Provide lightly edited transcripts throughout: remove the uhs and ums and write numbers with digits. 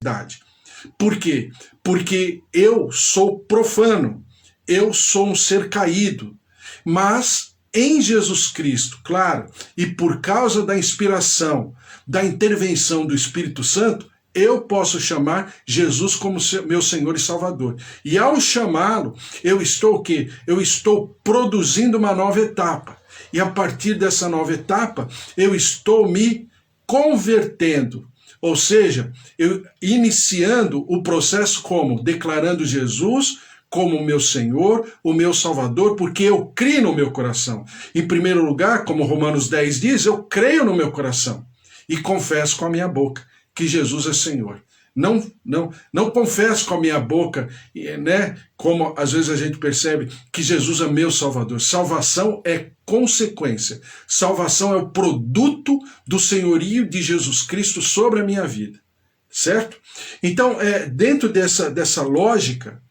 verdade. Por quê? Porque eu sou profano, eu sou um ser caído, mas em Jesus Cristo, claro, e por causa da inspiração, da intervenção do Espírito Santo, eu posso chamar Jesus como meu Senhor e Salvador. E ao chamá-lo, eu estou o quê? Eu estou produzindo uma nova etapa. E a partir dessa nova etapa, eu estou me convertendo. Ou seja, eu iniciando o processo como? Declarando Jesus como o meu Senhor, o meu Salvador, porque eu creio no meu coração. Em primeiro lugar, como Romanos 10 diz, eu creio no meu coração e confesso com a minha boca que Jesus é Senhor. Não confesso com a minha boca, né, como às vezes a gente percebe, que Jesus é meu Salvador. Salvação é consequência. Salvação é o produto do senhorio de Jesus Cristo sobre a minha vida. Certo? Então, dentro dessa lógica,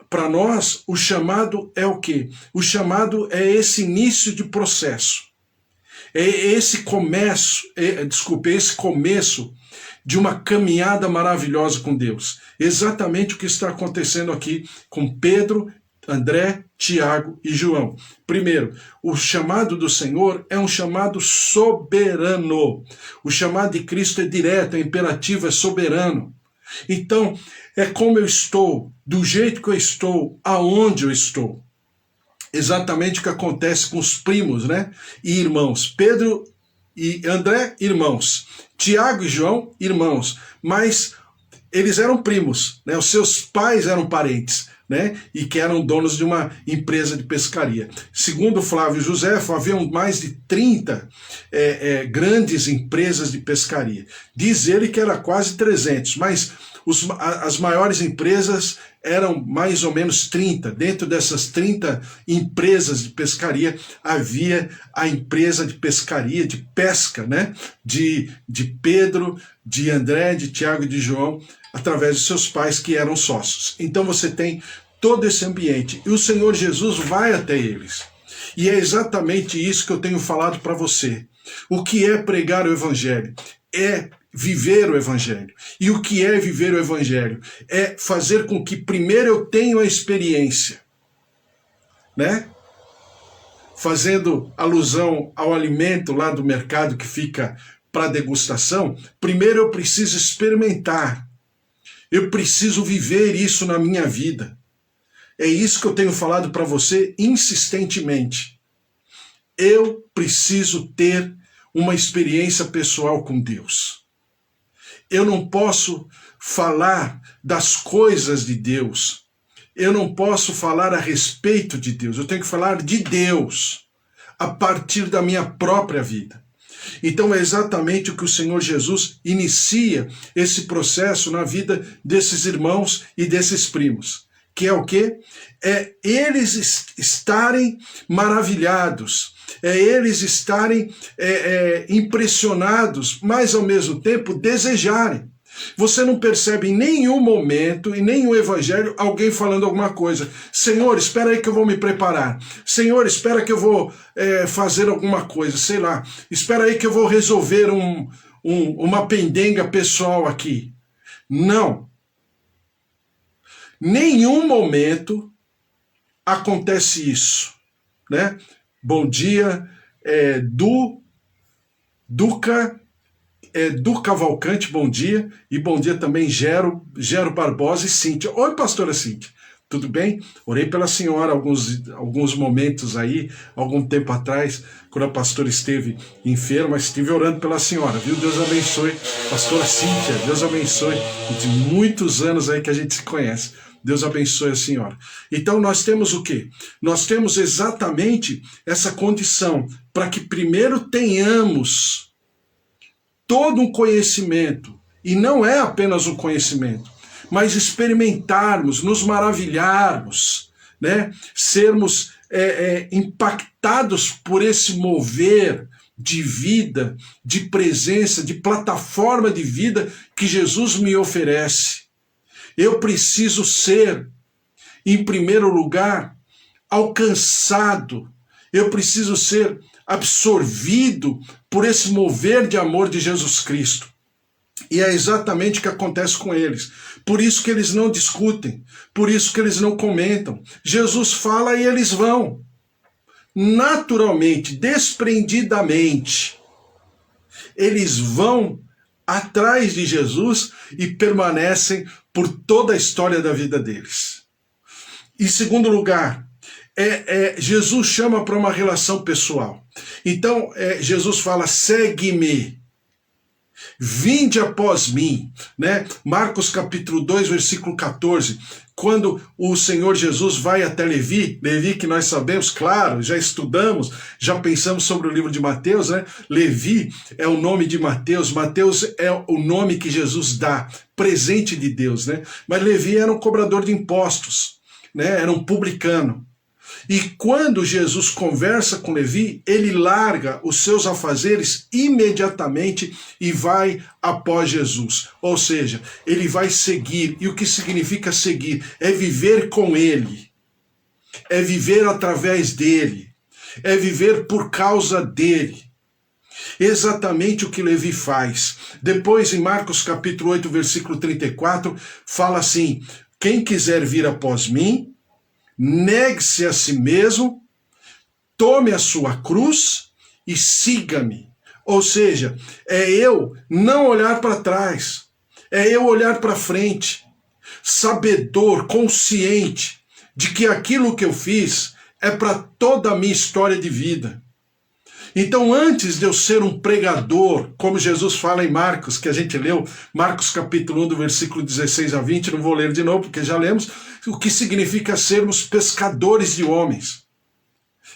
para nós, o chamado é o quê? O chamado é esse início de processo. É esse começo de uma caminhada maravilhosa com Deus. Exatamente o que está acontecendo aqui com Pedro, André, Tiago e João. Primeiro, o chamado do Senhor é um chamado soberano. O chamado de Cristo é direto, é imperativo, é soberano. Então, é como eu estou, do jeito que eu estou, aonde eu estou. Exatamente o que acontece com os primos, né? E irmãos. Pedro e André, irmãos. Tiago e João, irmãos. Mas eles eram primos, né? Os seus pais eram parentes, né? E que eram donos de uma empresa de pescaria. Segundo Flávio Josefo, haviam mais de 30 grandes empresas de pescaria. Diz ele que era quase 300, mas as maiores empresas eram mais ou menos 30. Dentro dessas 30 empresas de pescaria, havia a empresa de pescaria, de pesca, né? De Pedro, de André, de Tiago e de João, através de seus pais que eram sócios. Então você tem todo esse ambiente. E o Senhor Jesus vai até eles. E é exatamente isso que eu tenho falado para você. O que é pregar o Evangelho? É viver o Evangelho. E o que é viver o Evangelho? É fazer com que primeiro eu tenha a experiência, né? Fazendo alusão ao alimento lá do mercado que fica para degustação, primeiro eu preciso experimentar. Eu preciso viver isso na minha vida. É isso que eu tenho falado para você insistentemente. Eu preciso ter uma experiência pessoal com Deus. Eu não posso falar das coisas de Deus. Eu não posso falar a respeito de Deus. Eu tenho que falar de Deus a partir da minha própria vida. Então é exatamente o que o Senhor Jesus inicia esse processo na vida desses irmãos e desses primos. Que é o quê? É eles estarem maravilhados, é eles estarem impressionados, mas ao mesmo tempo desejarem. Você não percebe em nenhum momento, em nenhum evangelho, alguém falando alguma coisa. Senhor, espera aí que eu vou me preparar. Senhor, espera que eu vou fazer alguma coisa, sei lá. Espera aí que eu vou resolver uma pendenga pessoal aqui. Não. Nenhum momento acontece isso, né? Bom dia, Duca Cavalcante, bom dia. E bom dia também, Gero Barbosa e Cíntia. Oi, pastora Cíntia, tudo bem? Orei pela senhora alguns momentos aí, algum tempo atrás, quando a pastora esteve enferma, estive orando pela senhora, viu? Deus abençoe, pastora Cíntia, Deus abençoe, de muitos anos aí que a gente se conhece. Deus abençoe a senhora. Então nós temos o quê? Nós temos exatamente essa condição para que primeiro tenhamos todo um conhecimento, e não é apenas um conhecimento, mas experimentarmos, nos maravilharmos, né? Sermos impactados por esse mover de vida, de presença, de plataforma de vida que Jesus me oferece. Eu preciso ser, em primeiro lugar, alcançado. Eu preciso ser absorvido por esse mover de amor de Jesus Cristo. E é exatamente o que acontece com eles. Por isso que eles não discutem, por isso que eles não comentam. Jesus fala e eles vão. Naturalmente, desprendidamente, eles vão atrás de Jesus e permanecem por toda a história da vida deles. Em segundo lugar, Jesus chama para uma relação pessoal. Então, Jesus fala, segue-me. Vinde após mim, né? Marcos capítulo 2, versículo 14, quando o Senhor Jesus vai até Levi que nós sabemos, claro, já estudamos, já pensamos sobre o livro de Mateus, né? Levi é o nome de Mateus, Mateus é o nome que Jesus dá, presente de Deus, né? Mas Levi era um cobrador de impostos, né? Era um publicano. E quando Jesus conversa com Levi, ele larga os seus afazeres imediatamente e vai após Jesus. Ou seja, ele vai seguir. E o que significa seguir? É viver com ele. É viver através dele. É viver por causa dele. Exatamente o que Levi faz. Depois, em Marcos capítulo 8, versículo 34, fala assim, quem quiser vir após mim, negue-se a si mesmo, tome a sua cruz e siga-me. Ou seja, é eu não olhar para trás, é eu olhar para frente, sabedor, consciente de que aquilo que eu fiz é para toda a minha história de vida. Então, antes de eu ser um pregador, como Jesus fala em Marcos, que a gente leu, Marcos capítulo 1, do versículo 16 a 20, não vou ler de novo, porque já lemos, o que significa sermos pescadores de homens,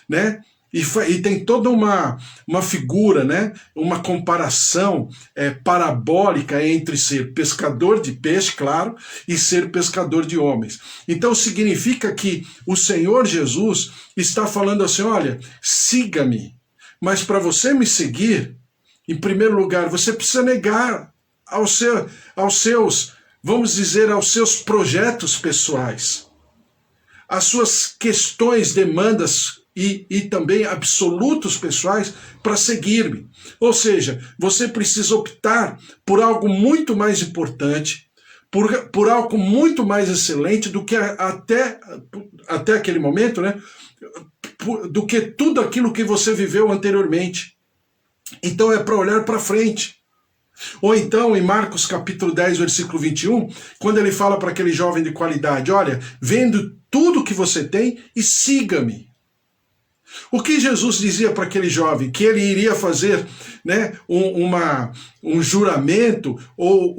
né? E tem toda uma figura, né? Uma comparação parabólica entre ser pescador de peixe, claro, e ser pescador de homens. Então significa que o Senhor Jesus está falando assim, olha, siga-me. Mas para você me seguir, em primeiro lugar, você precisa negar aos seus, vamos dizer, aos seus projetos pessoais, as suas questões, demandas e também absolutos pessoais para seguir-me. Ou seja, você precisa optar por algo muito mais importante, por algo muito mais excelente do que até aquele momento, né? Do que tudo aquilo que você viveu anteriormente. Então é para olhar para frente. Ou então em Marcos capítulo 10, versículo 21, quando ele fala para aquele jovem de qualidade, olha, vendo tudo que você tem e siga-me. O que Jesus dizia para aquele jovem? Que ele iria fazer, né, um juramento ou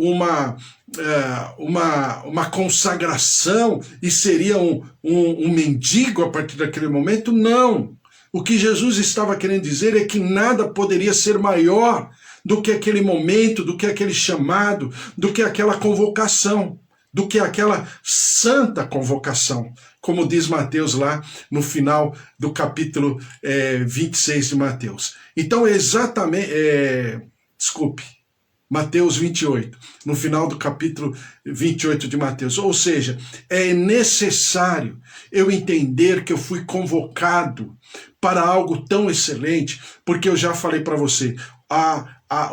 uma consagração e seria um mendigo a partir daquele momento? Não. O que Jesus estava querendo dizer é que nada poderia ser maior do que aquele momento, do que aquele chamado, do que aquela convocação, do que aquela santa convocação, como diz Mateus lá no final do capítulo 26 de Mateus. Então, exatamente, Mateus 28, no final do capítulo 28 de Mateus. Ou seja, é necessário eu entender que eu fui convocado para algo tão excelente, porque eu já falei para você,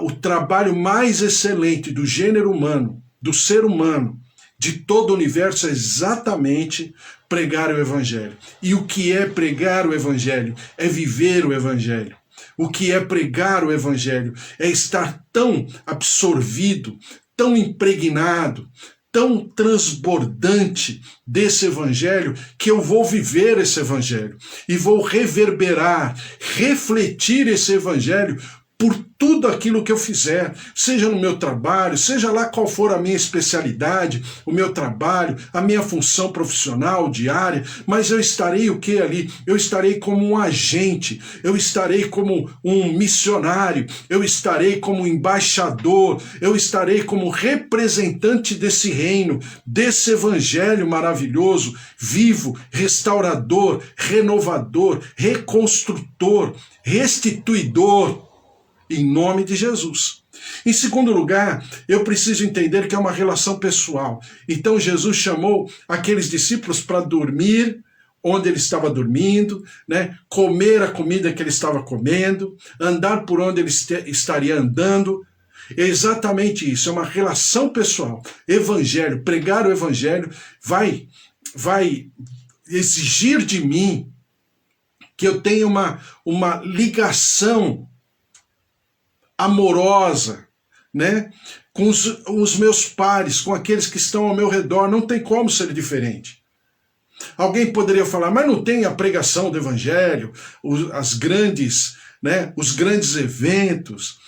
o trabalho mais excelente do gênero humano, do ser humano, de todo o universo é exatamente pregar o Evangelho. E o que é pregar o Evangelho? É viver o Evangelho. O que é pregar o Evangelho? É estar tão absorvido, tão impregnado, tão transbordante desse Evangelho, que eu vou viver esse Evangelho e vou reverberar, refletir esse Evangelho por tudo aquilo que eu fizer, seja no meu trabalho, seja lá qual for a minha especialidade, o meu trabalho, a minha função profissional diária, mas eu estarei o que ali? Eu estarei como um agente, eu estarei como um missionário, eu estarei como embaixador, eu estarei como representante desse reino, desse evangelho maravilhoso, vivo, restaurador, renovador, reconstrutor, restituidor, em nome de Jesus. Em segundo lugar, eu preciso entender que é uma relação pessoal. Então Jesus chamou aqueles discípulos para dormir onde ele estava dormindo, né? Comer a comida que ele estava comendo, andar por onde ele estaria andando, É exatamente isso, é uma relação pessoal. Evangelho, pregar o evangelho vai exigir de mim que eu tenha uma ligação amorosa, né, com os meus pares, com aqueles que estão ao meu redor. Não tem como ser diferente. Alguém poderia falar, mas não tem a pregação do evangelho, os grandes eventos,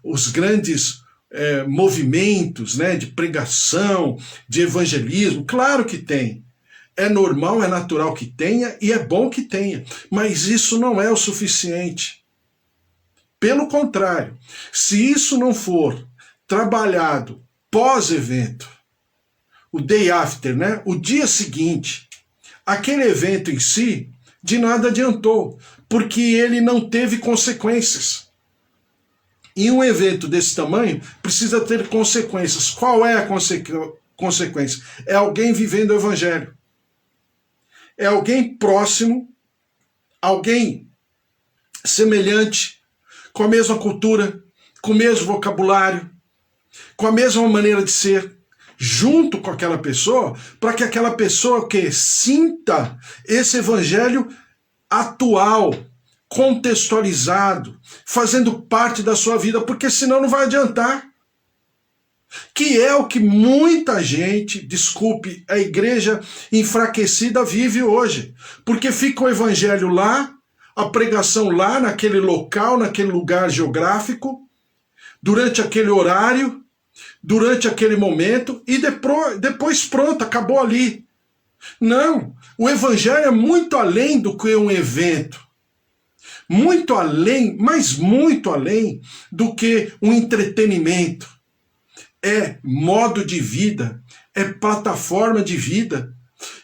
os grandes movimentos, né, de pregação, de evangelismo. Claro que tem. É normal, é natural que tenha e é bom que tenha. Mas isso não é o suficiente. Pelo contrário, se isso não for trabalhado pós-evento, o day after, né, o dia seguinte, aquele evento em si, de nada adiantou, porque ele não teve consequências. E um evento desse tamanho precisa ter consequências. Qual é a consequência? É alguém vivendo o evangelho. É alguém próximo, alguém semelhante, com a mesma cultura, com o mesmo vocabulário, com a mesma maneira de ser, junto com aquela pessoa, para que aquela pessoa que sinta esse evangelho atual, contextualizado, fazendo parte da sua vida, porque senão não vai adiantar. Que é o que muita gente, desculpe, a igreja enfraquecida vive hoje. Porque fica o evangelho lá, a pregação lá, naquele local, naquele lugar geográfico, durante aquele horário, durante aquele momento, e depois pronto, acabou ali. Não, o evangelho é muito além do que um evento. Muito além, mas muito além do que um entretenimento. É modo de vida, é plataforma de vida.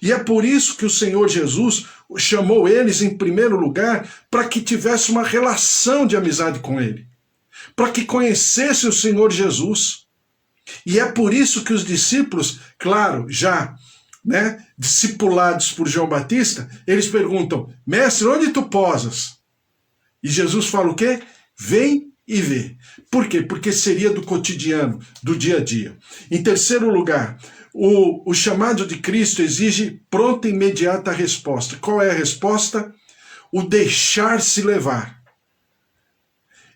E é por isso que o Senhor Jesus chamou eles em primeiro lugar para que tivesse uma relação de amizade com ele, para que conhecesse o Senhor Jesus. E é por isso que os discípulos, claro, já discipulados por João Batista, eles perguntam, mestre, onde tu posas? E Jesus fala o quê? Vem e vê. Por quê? Porque seria do cotidiano, do dia a dia. Em terceiro lugar, o chamado de Cristo exige pronta e imediata resposta. Qual é a resposta? O deixar-se levar.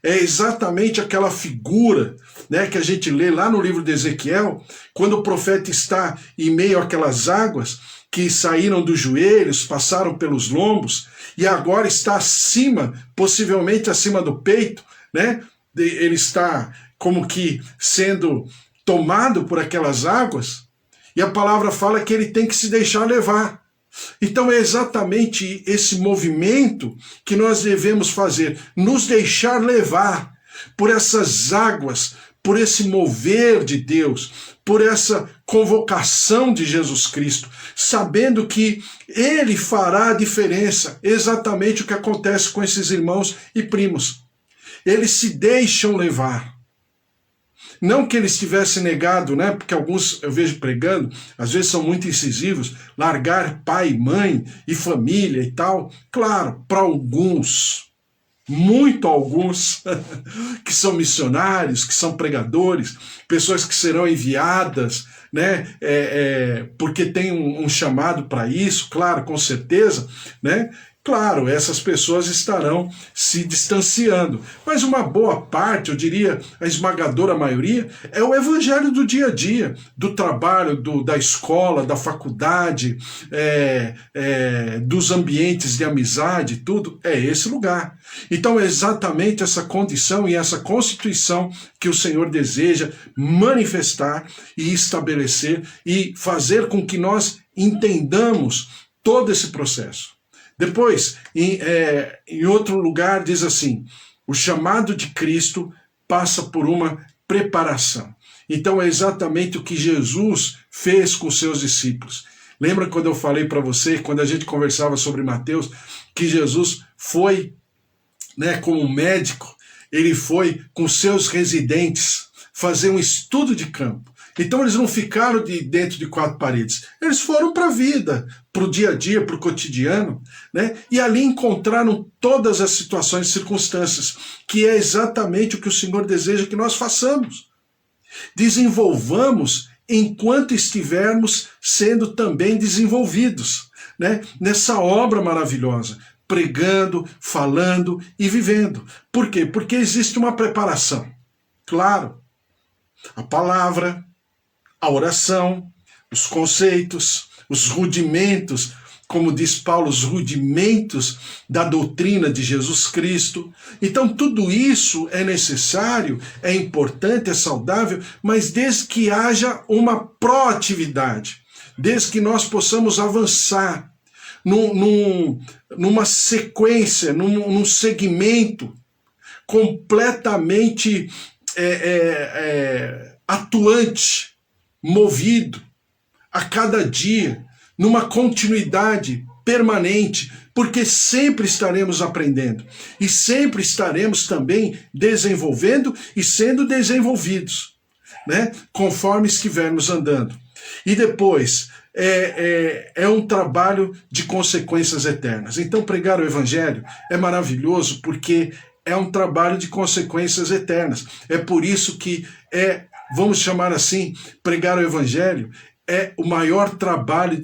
É exatamente aquela figura, né, que a gente lê lá no livro de Ezequiel, quando o profeta está em meio àquelas águas que saíram dos joelhos, passaram pelos lombos, e agora está acima, possivelmente acima do peito, né? Ele está como que sendo tomado por aquelas águas, e a palavra fala que ele tem que se deixar levar. Então é exatamente esse movimento que nós devemos fazer, nos deixar levar por essas águas, por esse mover de Deus, por essa convocação de Jesus Cristo, sabendo que ele fará a diferença, exatamente o que acontece com esses irmãos e primos. Eles se deixam levar. Não que eles tivessem negado, né? Porque alguns eu vejo pregando, às vezes são muito incisivos, largar pai, mãe e família e tal. Claro, para alguns, muito alguns, que são missionários, que são pregadores, pessoas que serão enviadas, né? Porque tem um chamado para isso, claro, com certeza, né? Claro, essas pessoas estarão se distanciando, mas uma boa parte, eu diria a esmagadora maioria, é o evangelho do dia a dia, do trabalho, da escola, da faculdade, dos ambientes de amizade, tudo, é esse lugar. Então é exatamente essa condição e essa constituição que o Senhor deseja manifestar e estabelecer e fazer com que nós entendamos todo esse processo. Depois, em outro lugar, diz assim, o chamado de Cristo passa por uma preparação. Então é exatamente o que Jesus fez com seus discípulos. Lembra quando eu falei para você, quando a gente conversava sobre Mateus, que Jesus foi, né, como médico, ele foi com seus residentes fazer um estudo de campo. Então eles não ficaram dentro de quatro paredes, eles foram para a vida, para o dia a dia, para o cotidiano, né? E ali encontraram todas as situações e circunstâncias, que é exatamente o que o Senhor deseja que nós façamos. Desenvolvamos enquanto estivermos sendo também desenvolvidos, né? Nessa obra maravilhosa, pregando, falando e vivendo. Por quê? Porque existe uma preparação. Claro, a palavra, a oração, os conceitos, os rudimentos, como diz Paulo, os rudimentos da doutrina de Jesus Cristo. Então tudo isso é necessário, é importante, é saudável, mas desde que haja uma proatividade, desde que nós possamos avançar numa sequência, num segmento completamente atuante, movido a cada dia, numa continuidade permanente, porque sempre estaremos aprendendo e sempre estaremos também desenvolvendo e sendo desenvolvidos, né? Conforme estivermos andando. E depois, é um trabalho de consequências eternas. Então pregar o Evangelho é maravilhoso porque é um trabalho de consequências eternas. É por isso que vamos chamar assim, pregar o Evangelho é o maior trabalho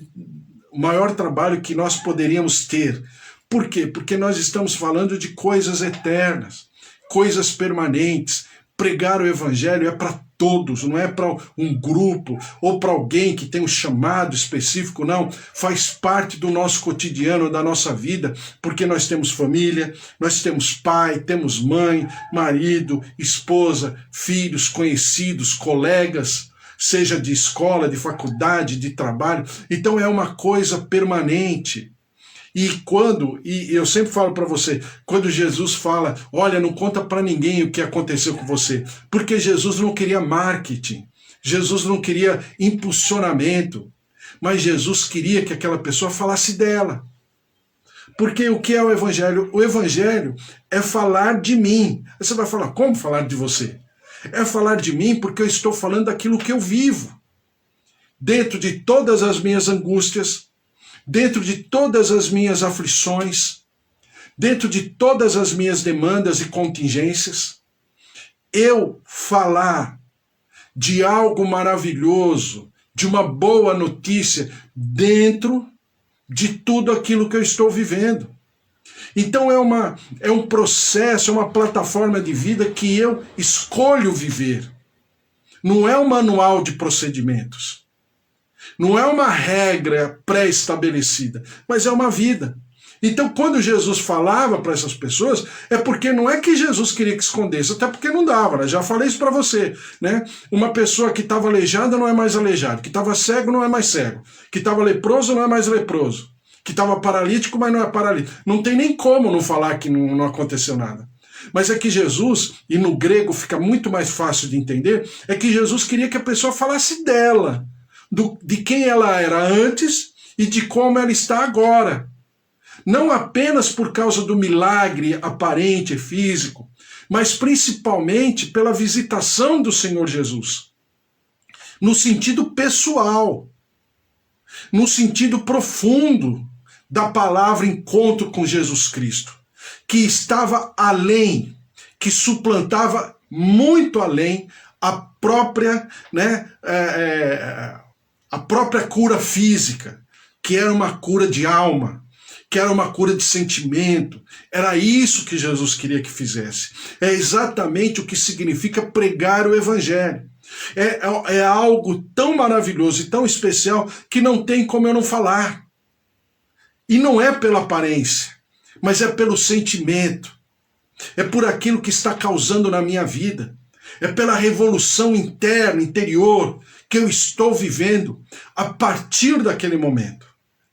que nós poderíamos ter. Por quê? Porque nós estamos falando de coisas eternas, coisas permanentes. Pregar o Evangelho é para todos, não é para um grupo ou para alguém que tem um chamado específico, não. Faz parte do nosso cotidiano, da nossa vida, porque nós temos família, nós temos pai, temos mãe, marido, esposa, filhos, conhecidos, colegas, seja de escola, de faculdade, de trabalho. Então é uma coisa permanente. E eu sempre falo para você, quando Jesus fala, olha, não conta para ninguém o que aconteceu com você, porque Jesus não queria marketing, Jesus não queria impulsionamento, mas Jesus queria que aquela pessoa falasse dela. Porque o que é o Evangelho? O Evangelho é falar de mim. Você vai falar, como falar de você? É falar de mim porque eu estou falando daquilo que eu vivo. Dentro de todas as minhas angústias, dentro de todas as minhas aflições, dentro de todas as minhas demandas e contingências, eu falar de algo maravilhoso, de uma boa notícia, dentro de tudo aquilo que eu estou vivendo. Então é um processo, é uma plataforma de vida que eu escolho viver. Não é um manual de procedimentos. Não é uma regra pré-estabelecida, mas é uma vida. Então, quando Jesus falava para essas pessoas, é porque não é que Jesus queria que escondesse, até porque não dava, né? Já falei isso para você, né? Uma pessoa que estava aleijada não é mais aleijado, que estava cego não é mais cego, que estava leproso não é mais leproso, que estava paralítico, mas não é paralítico. Não tem nem como não falar que não aconteceu nada. Mas é que Jesus, e no grego fica muito mais fácil de entender, é que Jesus queria que a pessoa falasse dela, de quem ela era antes e de como ela está agora. Não apenas por causa do milagre aparente e físico, mas principalmente pela visitação do Senhor Jesus. No sentido pessoal, no sentido profundo da palavra encontro com Jesus Cristo, que estava além, que suplantava muito além a própria, a própria cura física, que era uma cura de alma, que era uma cura de sentimento. Era isso que Jesus queria que fizesse. É exatamente o que significa pregar o Evangelho. É algo tão maravilhoso e tão especial que não tem como eu não falar. E não é pela aparência, mas é pelo sentimento. É por aquilo que está causando na minha vida. É pela revolução interna, interior, que eu estou vivendo a partir daquele momento.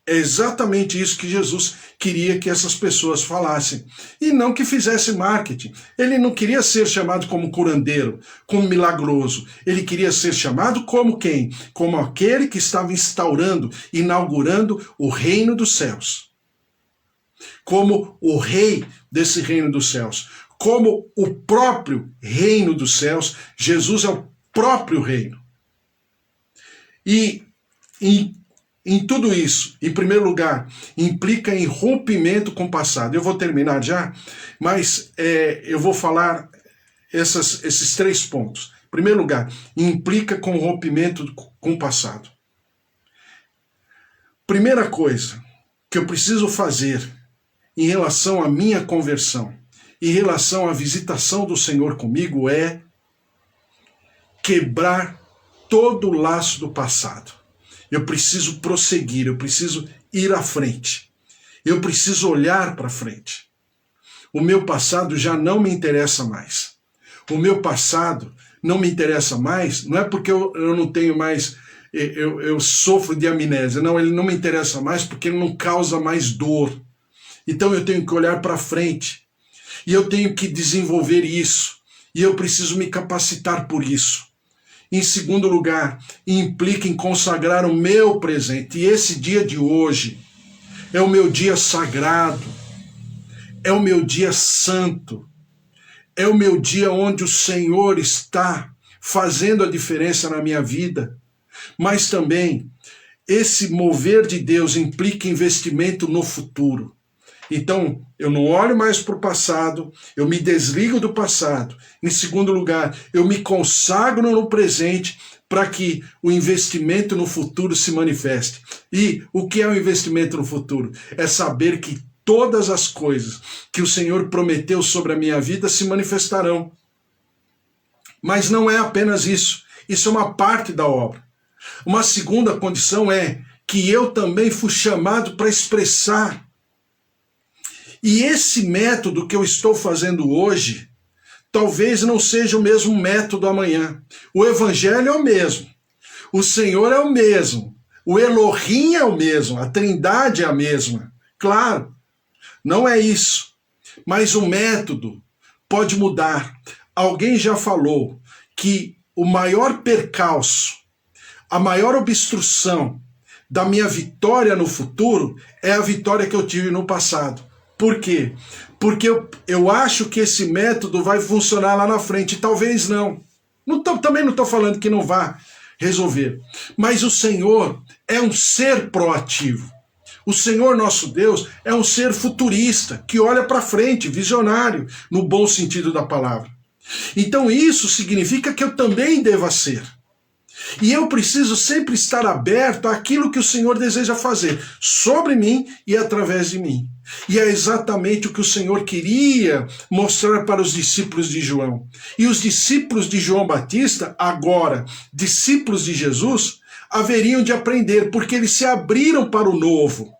É exatamente isso que Jesus queria que essas pessoas falassem. E não que fizesse marketing. Ele não queria ser chamado como curandeiro, como milagroso. Ele queria ser chamado como quem? Como aquele que estava instaurando, inaugurando o reino dos céus. Como o rei desse reino dos céus. Como o próprio reino dos céus. Jesus é o próprio reino. E em tudo isso, em primeiro lugar, implica em rompimento com o passado. Eu vou terminar já, mas eu vou falar esses 3 pontos. Em primeiro lugar, implica com rompimento com o passado. Primeira coisa que eu preciso fazer em relação à minha conversão, em relação à visitação do Senhor comigo, é quebrar todo o laço do passado. Eu preciso prosseguir, eu preciso ir à frente. Eu preciso olhar para frente. O meu passado já não me interessa mais. O meu passado não me interessa mais, não é porque eu não tenho mais, eu sofro de amnésia. Não, ele não me interessa mais porque ele não causa mais dor. Então eu tenho que olhar para frente. E eu tenho que desenvolver isso. E eu preciso me capacitar por isso. Em segundo lugar, implica em consagrar o meu presente. E esse dia de hoje é o meu dia sagrado, é o meu dia santo, é o meu dia onde o Senhor está fazendo a diferença na minha vida. Mas também, esse mover de Deus implica investimento no futuro. Então, eu não olho mais para o passado, eu me desligo do passado. Em segundo lugar, eu me consagro no presente para que o investimento no futuro se manifeste. E o que é o investimento no futuro? É saber que todas as coisas que o Senhor prometeu sobre a minha vida se manifestarão. Mas não é apenas isso. Isso é uma parte da obra. Uma segunda condição é que eu também fui chamado para expressar. E esse método que eu estou fazendo hoje, talvez não seja o mesmo método amanhã. O Evangelho é o mesmo. O Senhor é o mesmo. O Elohim é o mesmo. A Trindade é a mesma. Claro, não é isso. Mas o método pode mudar. Alguém já falou que o maior percalço, a maior obstrução da minha vitória no futuro é a vitória que eu tive no passado. Por quê? Porque eu acho que esse método vai funcionar lá na frente. Talvez não. Também não estou falando que não vá resolver. Mas o Senhor é um ser proativo. O Senhor nosso Deus é um ser futurista, que olha para frente, visionário, no bom sentido da palavra. Então isso significa que eu também deva ser. E eu preciso sempre estar aberto àquilo que o Senhor deseja fazer sobre mim e através de mim. E é exatamente o que o Senhor queria mostrar para os discípulos de João. E os discípulos de João Batista, agora discípulos de Jesus, haveriam de aprender, porque eles se abriram para o novo.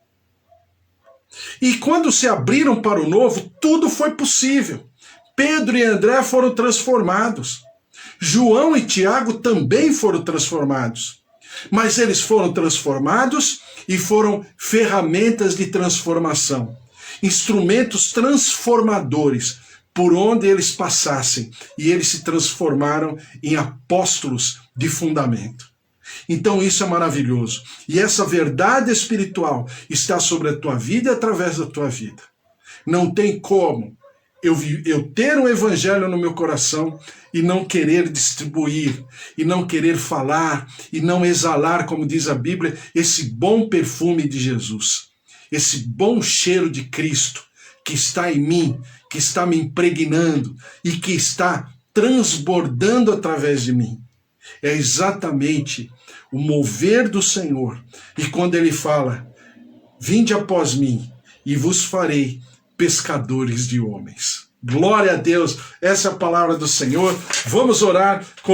E quando se abriram para o novo, tudo foi possível. Pedro e André foram transformados. João e Tiago também foram transformados. Mas eles foram transformados e foram ferramentas de transformação. Instrumentos transformadores por onde eles passassem. E eles se transformaram em apóstolos de fundamento. Então isso é maravilhoso. E essa verdade espiritual está sobre a tua vida e através da tua vida. Não tem como eu ter um evangelho no meu coração e não querer distribuir, e não querer falar, e não exalar, como diz a Bíblia, esse bom perfume de Jesus, esse bom cheiro de Cristo que está em mim, que está me impregnando e que está transbordando através de mim. É exatamente o mover do Senhor. E quando ele fala, vinde após mim e vos farei pescadores de homens. Glória a Deus, essa é a palavra do Senhor. Vamos orar com